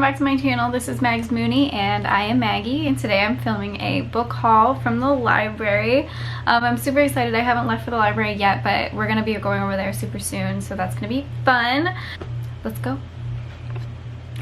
back to my channel. This is MagsMooney and I am Maggie, and today I'm filming a book haul from the library. I'm super excited. I haven't left for the library yet, but we're gonna be going over there super soon, so that's gonna be fun. Let's go.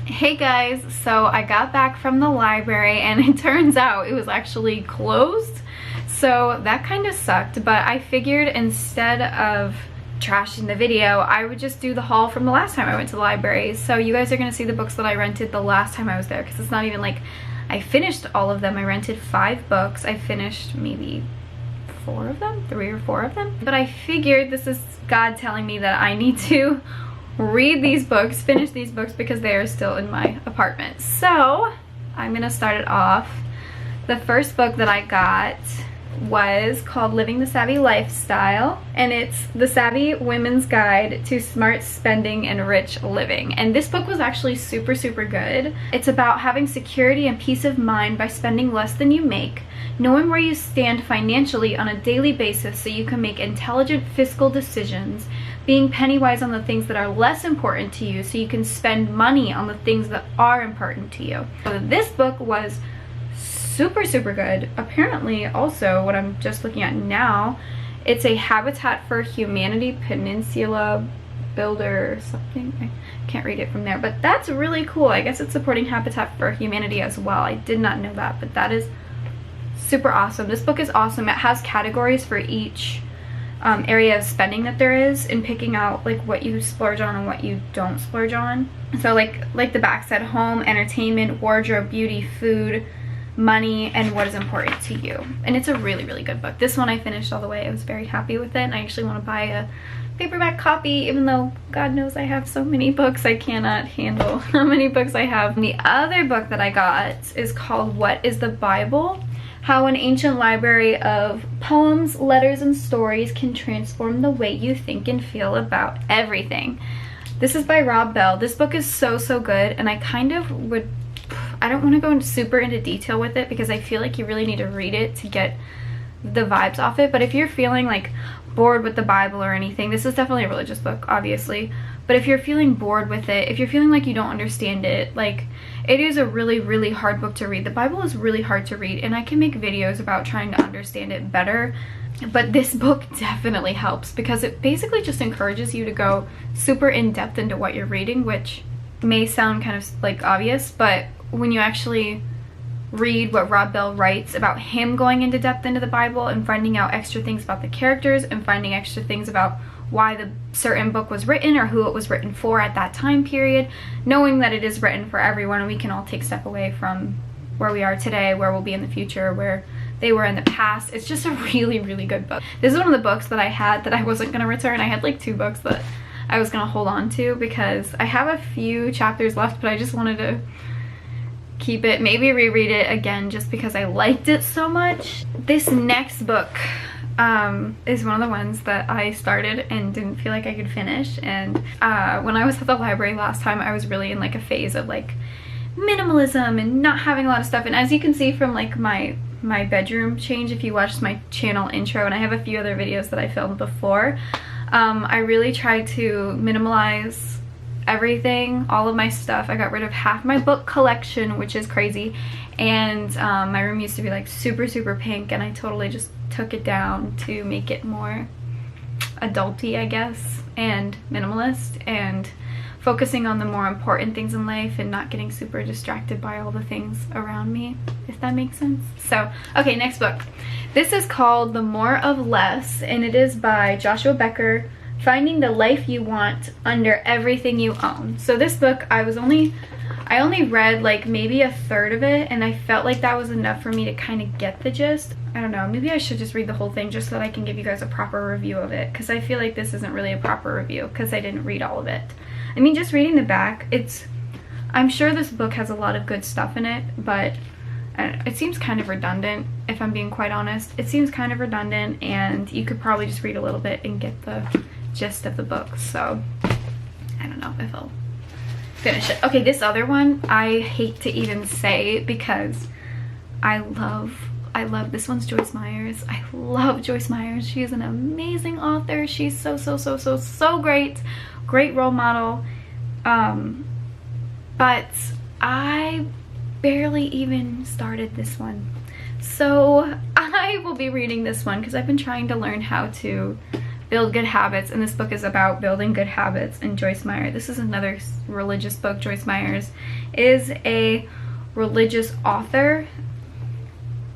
Hey guys, so I got back from the library and it turns out it was actually closed, so that kind of sucked, but I figured instead of trashing the video, I would just do the haul from the last time I went to the library. So you guys are gonna see the books that I rented the last time I was there, because it's not even like I finished all of them. I rented 5 books. I finished maybe 4 of them, 3 or 4 of them. But I figured this is God telling me that I need to read these books, finish these books, because they are still in my apartment. So I'm gonna start it off. The first book that I got was called Living the Savvy Lifestyle, and it's the Savvy Women's Guide to Smart Spending and Rich Living. And this book was actually super good. It's about having security and peace of mind by spending less than you make, knowing where you stand financially on a daily basis so you can make intelligent fiscal decisions, being penny wise on the things that are less important to you so you can spend money on the things that are important to you. So this book was super good. Apparently also, what I'm just looking at now, it's a Habitat for Humanity Peninsula Builder or something. I can't read it from there, but that's really cool. I guess it's supporting Habitat for Humanity as well. I did not know that, but that is super awesome. This book is awesome. It has categories for each area of spending that there is, and picking out like what you splurge on and what you don't splurge on. So like the back said, home, entertainment, wardrobe, beauty, food, money, and what is important to you. And it's a really good book. This one I finished all the way. I was very happy with it, and I actually want to buy a paperback copy, even though God knows I have so many books. I cannot handle how many books I have. The other book that I got is called What is the Bible? How an Ancient Library of Poems, Letters, and Stories Can Transform the Way You Think and Feel About Everything. This is by Rob Bell. This book is so good, and I kind of would, I don't want to go super into detail with it because I feel like you really need to read it to get the vibes off it. But if you're feeling like bored with the Bible or anything, this is definitely a religious book, obviously. But if you're feeling bored with it, if you're feeling like you don't understand it, like, it is a really hard book to read. The Bible is really hard to read, and I can make videos about trying to understand it better. But this book definitely helps because it basically just encourages you to go super in depth into what you're reading, which may sound kind of like obvious, but when you actually read what Rob Bell writes about him going into depth into the Bible and finding out extra things about the characters and finding extra things about why the certain book was written or who it was written for at that time period, knowing that it is written for everyone and we can all take step away from where we are today, where we'll be in the future, where they were in the past. It's just a really good book. This is one of the books that I had that I wasn't going to return. I had like 2 books that I was going to hold on to because I have a few chapters left, but I just wanted to keep it, maybe reread it again just because I liked it so much. This next book is one of the ones that I started and didn't feel like I could finish. And when I was at the library last time, I was really in like a phase of like minimalism and not having a lot of stuff. And as you can see from like my bedroom change, if you watched my channel intro, and I have a few other videos that I filmed before, I really tried to minimalize everything, all of my stuff. I got rid of half my book collection, which is crazy, and my room used to be like super pink, and I totally just took it down to make it more adulty, I guess, and minimalist, and focusing on the more important things in life and not getting super distracted by all the things around me, if that makes sense. So okay, next book. This is called The More of Less, and it is by Joshua Becker, Finding the Life You Want Under Everything You Own. So this book, I only read like maybe a third of it, and I felt like that was enough for me to kind of get the gist. I don't know, maybe I should just read the whole thing just so that I can give you guys a proper review of it, because I feel like this isn't really a proper review because I didn't read all of it. I mean, just reading the back, I'm sure this book has a lot of good stuff in it, but it seems kind of redundant, if I'm being quite honest. It seems kind of redundant, and you could probably just read a little bit and get the gist of the book. So I don't know if I'll finish it. Okay, this other one I hate to even say because I love this one's Joyce Myers. I love Joyce Myers. She is an amazing author. She's so great role model. But I barely even started this one. So I will be reading this one because I've been trying to learn how to build good habits, and this book is about building good habits. And Joyce Meyer, this is another religious book. Joyce Meyer is a religious author.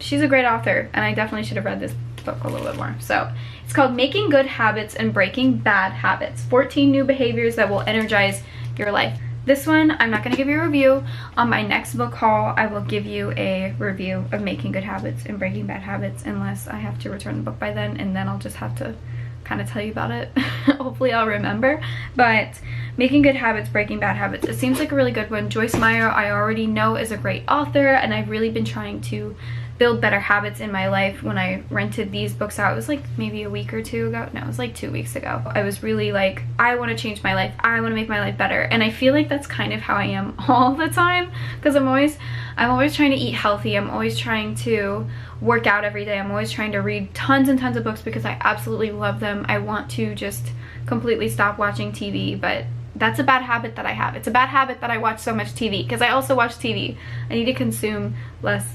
She's a great author, and I definitely should have read this book a little bit more. So it's called Making Good Habits and Breaking Bad Habits, 14 New Behaviors That Will Energize Your Life. This one, I'm not going to give you a review. On my next book haul, I will give you a review of Making Good Habits and Breaking Bad Habits, unless I have to return the book by then, and then I'll just have to kind of tell you about it. Hopefully I'll remember. But Making Good Habits, Breaking Bad Habits, it seems like a really good one. Joyce Meyer, I already know, is a great author, and I've really been trying to build better habits in my life. When I rented these books out, it was like maybe a week or two ago. No, it was like 2 weeks ago. I was really like, I want to change my life. I want to make my life better. And I feel like that's kind of how I am all the time, because I'm always trying to eat healthy. I'm always trying to work out every day. I'm always trying to read tons and tons of books because I absolutely love them. I want to just completely stop watching TV, but that's a bad habit that I have. It's a bad habit that I watch so much TV, because I also watch TV. I need to consume less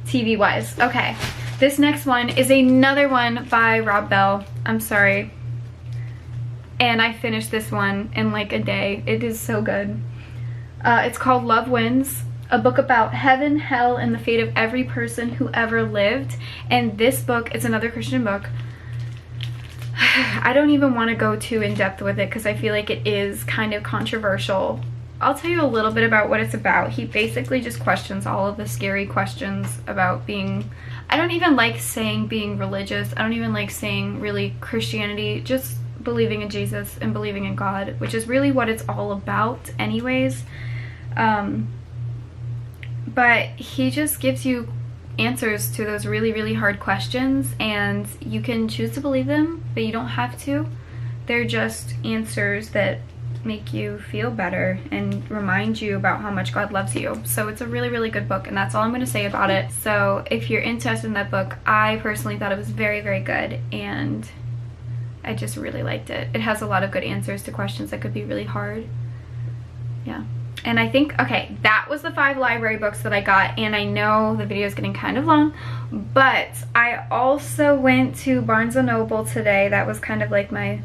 TV wise. Okay, this next one is another one by Rob Bell. I'm sorry. And I finished this one in like a day. It is so good. It's called Love Wins, a book about heaven, hell, and the fate of every person who ever lived. And this book, it's another Christian book. I don't even want to go too in depth with it because I feel like it is kind of controversial. I'll tell you a little bit about what it's about. He basically just questions all of the scary questions about being, I don't even like saying being religious. I don't even like saying really Christianity, just believing in Jesus and believing in God, which is really what it's all about anyways. But he just gives you answers to those really, really hard questions, and you can choose to believe them, but you don't have to. They're just answers that make you feel better and remind you about how much God loves you. So it's a really, really good book, and that's all I'm going to say about it. So if you're interested in that book, I personally thought it was very, very good, and I just really liked it. It has a lot of good answers to questions that could be really hard. Yeah. And I think, okay, that was the 5 library books that I got, and I know the video is getting kind of long, but I also went to Barnes & Noble today. That was kind of like my,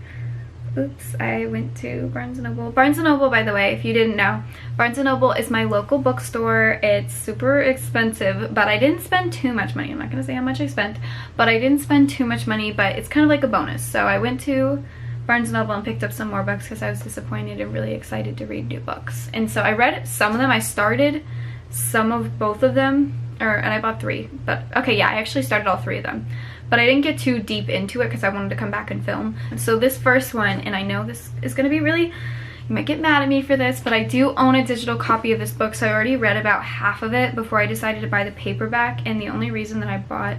oops, I went to Barnes & Noble. Barnes & Noble, by the way, if you didn't know, Barnes & Noble is my local bookstore. It's super expensive, but I didn't spend too much money. I'm not going to say how much I spent, but I didn't spend too much money, but it's kind of like a bonus. So I went to Barnes & Noble and picked up some more books because I was disappointed and really excited to read new books. And so I read some of them. I started some of both of them, and I bought 3. But okay, yeah, I actually started all 3 of them. But I didn't get too deep into it because I wanted to come back and film. So this first one, and I know this is going to be really, you might get mad at me for this, but I do own a digital copy of this book, so I already read about half of it before I decided to buy the paperback. And the only reason that I bought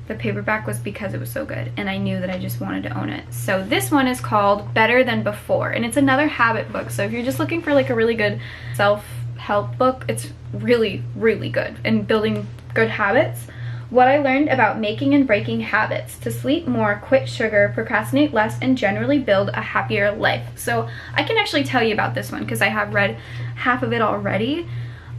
the paperback was because it was so good, and I knew that I just wanted to own it. So this one is called Better Than Before, and it's another habit book. So if you're just looking for like a really good self-help book, it's really, really good in building good habits. What I learned about making and breaking habits: to sleep more, quit sugar, procrastinate less, and generally build a happier life. So I can actually tell you about this one because I have read half of it already.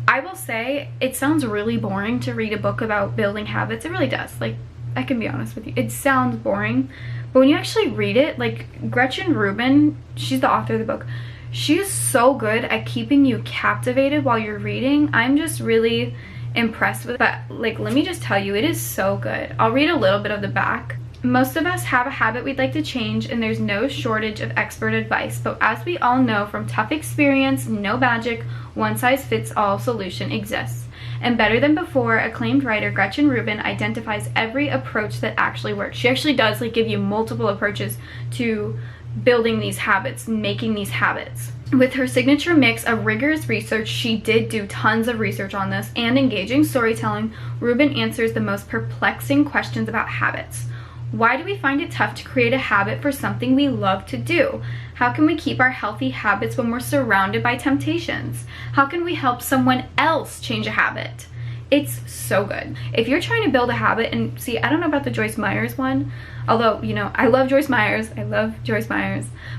I will say it sounds really boring to read a book about building habits. It really does. Like, I can be honest with you, it sounds boring, but when you actually read it, like Gretchen Rubin, she's the author of the book, she is so good at keeping you captivated while you're reading. I'm just really impressed with it. But like, let me just tell you, it is so good. I'll read a little bit of the back. Most of us have a habit we'd like to change, and there's no shortage of expert advice, but as we all know from tough experience, no magic one-size-fits-all solution exists. And Better Than Before, acclaimed writer Gretchen Rubin identifies every approach that actually works. She actually does like give you multiple approaches to building these habits, making these habits. With her signature mix of rigorous research, she did do tons of research on this, and engaging storytelling, Rubin answers the most perplexing questions about habits. Why do we find it tough to create a habit for something we love to do? How can we keep our healthy habits when we're surrounded by temptations? How can we help someone else change a habit? It's so good. If you're trying to build a habit, and see, I don't know about the Joyce Meyer one, although, you know, I love Joyce Meyer,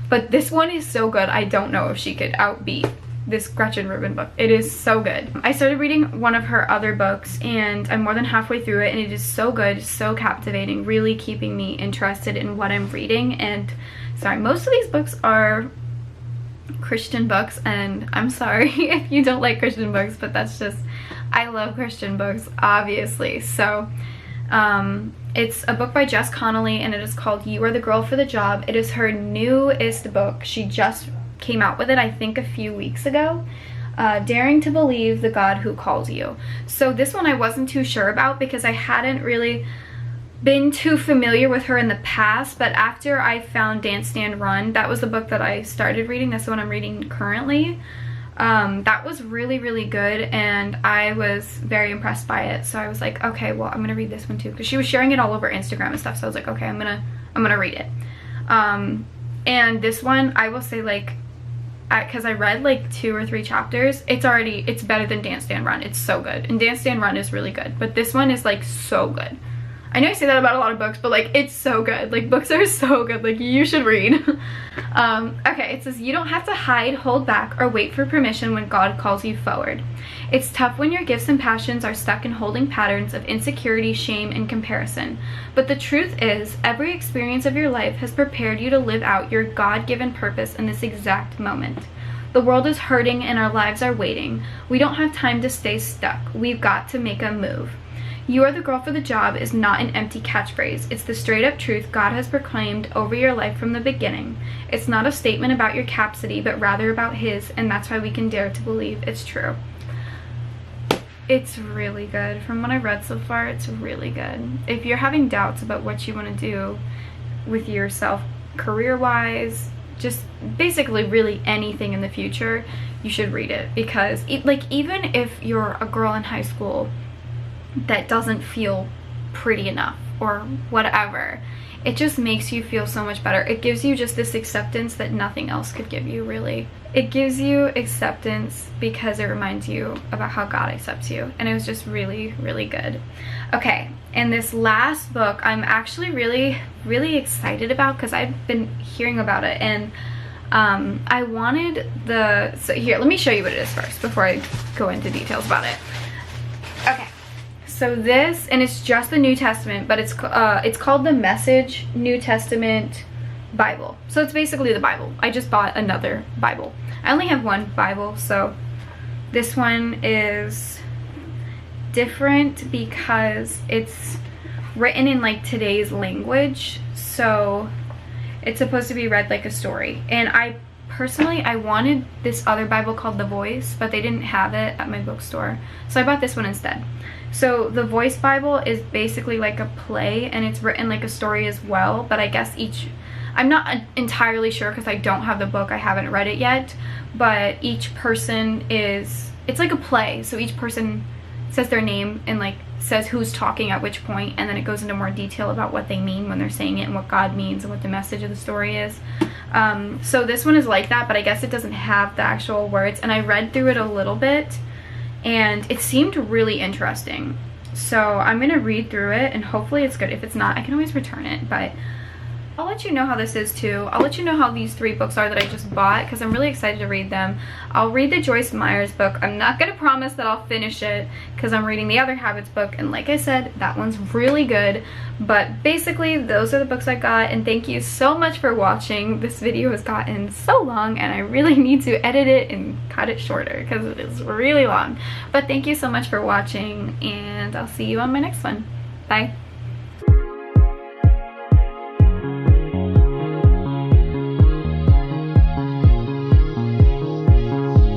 but this one is so good. I don't know if she could outbeat this Gretchen Rubin book. It is so good. I started reading one of her other books and I'm more than halfway through it, and it is so good, so captivating, really keeping me interested in what I'm reading. And sorry, most of these books are Christian books, and I'm sorry if you don't like Christian books, but that's just, I love Christian books, obviously. So it's a book by Jess Connolly, and it is called You Are the Girl for the Job. It is her newest book. She just came out with it, I think, a few weeks ago. Daring to Believe the God Who Calls You. So this one I wasn't too sure about because I hadn't really been too familiar with her in the past, but after I found Dance Stand Run, that was the book that I started reading. That's the one I'm reading currently. That was really, really good, and I was very impressed by it. So I was like, okay, well, I'm gonna read this one too, because she was sharing it all over Instagram and stuff. So I was like, okay, I'm gonna read it. And this one, I will say, like, because I read like 2 or 3 chapters, it's better than Dance Stand Run. It's so good, and Dance Stand Run is really good, but this one is like so good. I know I say that about a lot of books, but like, it's so good. Like, books are so good, like, you should read. Okay, it says, you don't have to hide, hold back, or wait for permission when God calls you forward. It's tough when your gifts and passions are stuck in holding patterns of insecurity, shame, and comparison. But the truth is, every experience of your life has prepared you to live out your God-given purpose in this exact moment. The world is hurting and our lives are waiting. We don't have time to stay stuck. We've got to make a move. You Are the Girl for the Job is not an empty catchphrase. It's the straight up truth God has proclaimed over your life from the beginning. It's not a statement about your capacity, but rather about His, and that's why we can dare to believe it's true. It's really good. From what I've read so far, it's really good. If you're having doubts about what you want to do with yourself career-wise, just basically really anything in the future, you should read it. Because like, even if you're a girl in high school that doesn't feel pretty enough or whatever, it just makes you feel so much better. It gives you just this acceptance that nothing else could give you, really. It gives you acceptance because it reminds you about how God accepts you, and it was just really, really good. Okay, and this last book I'm actually really, really excited about because I've been hearing about it, and I wanted so here, let me show you what it is first before I go into details about it. Okay. So this, and it's just the New Testament, but it's called the Message New Testament Bible. So it's basically the Bible. I just bought another Bible. I only have one Bible, so this one is different because it's written in like today's language. So it's supposed to be read like a story. And I wanted this other Bible called The Voice, but they didn't have it at my bookstore. So I bought this one instead. So the Voice Bible is basically like a play, and it's written like a story as well, but I guess I'm not entirely sure because I don't have the book, I haven't read it yet, but each person it's like a play, so each person says their name and like says who's talking at which point, and then it goes into more detail about what they mean when they're saying it and what God means and what the message of the story is. So this one is like that, but I guess it doesn't have the actual words, and I read through it a little bit and it seemed really interesting. So I'm gonna read through it and hopefully it's good. If it's not, I can always return it, but I'll let you know how this is too. I'll let you know how these 3 books are that I just bought because I'm really excited to read them. I'll read the Joyce Meyers book. I'm not gonna promise that I'll finish it because I'm reading the Other Habits book, and like I said, that one's really good. But basically, those are the books I got, and thank you so much for watching. This video has gotten so long and I really need to edit it and cut it shorter because it is really long. But thank you so much for watching, and I'll see you on my next one. Bye.